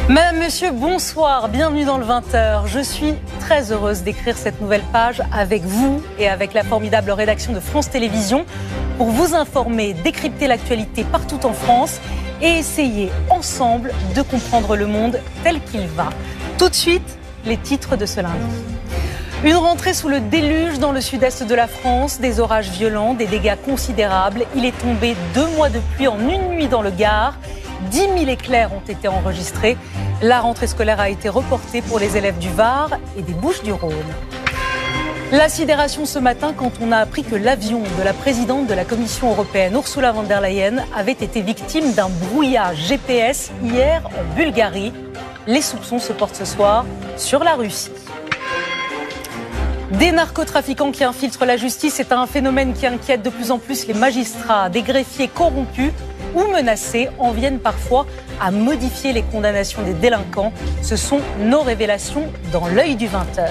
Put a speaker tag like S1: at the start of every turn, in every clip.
S1: Madame, Monsieur, bonsoir, bienvenue dans le 20h. Je suis très heureuse d'écrire cette nouvelle page avec vous et avec la formidable rédaction de France Télévisions pour vous informer, décrypter l'actualité partout en France et essayer ensemble de comprendre le monde tel qu'il va. Tout de suite, les titres de ce lundi. Une rentrée sous le déluge dans le sud-est de la France, des orages violents, des dégâts considérables. Il est tombé 2 mois de pluie en une nuit dans le Gard. 10 000 éclairs ont été enregistrés. La rentrée scolaire a été reportée pour les élèves du Var et des Bouches-du-Rhône. La sidération ce matin quand on a appris que l'avion de la présidente de la Commission européenne, Ursula von der Leyen, avait été victime d'un brouillage GPS hier en Bulgarie. Les soupçons se portent ce soir sur la Russie. Des narcotrafiquants qui infiltrent la justice, c'est un phénomène qui inquiète de plus en plus les magistrats. Des greffiers corrompus ou menacés en viennent parfois à modifier les condamnations des délinquants. Ce sont nos révélations dans l'œil du 20h.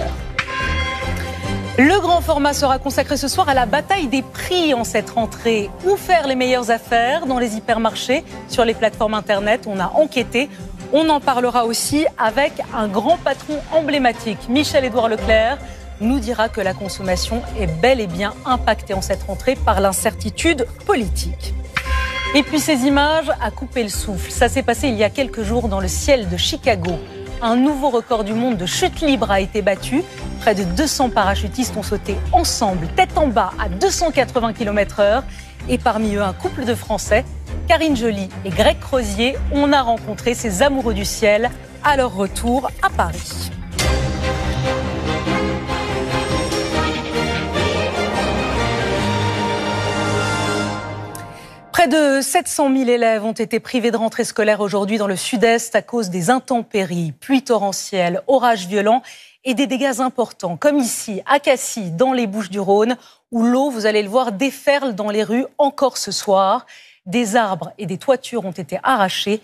S1: Le grand format sera consacré ce soir à la bataille des prix en cette rentrée. Où faire les meilleures affaires dans les hypermarchés, sur les plateformes internet? On a enquêté. On en parlera aussi avec un grand patron emblématique, Michel-Édouard Leclerc, nous dira que la consommation est bel et bien impactée en cette rentrée par l'incertitude politique. Et puis ces images à couper le souffle. Ça s'est passé il y a quelques jours dans le ciel de Chicago. Un nouveau record du monde de chute libre a été battu. Près de 200 parachutistes ont sauté ensemble, tête en bas, à 280 km/h. Et parmi eux, un couple de Français, Karine Joly et Greg Crozier. On a rencontré ces amoureux du ciel à leur retour à Paris. Près de 700 000 élèves ont été privés de rentrée scolaire aujourd'hui dans le sud-est à cause des intempéries, pluies torrentielles, orages violents et des dégâts importants, comme ici, à Cassis, dans les Bouches-du-Rhône, où l'eau, vous allez le voir, déferle dans les rues encore ce soir. Des arbres et des toitures ont été arrachés.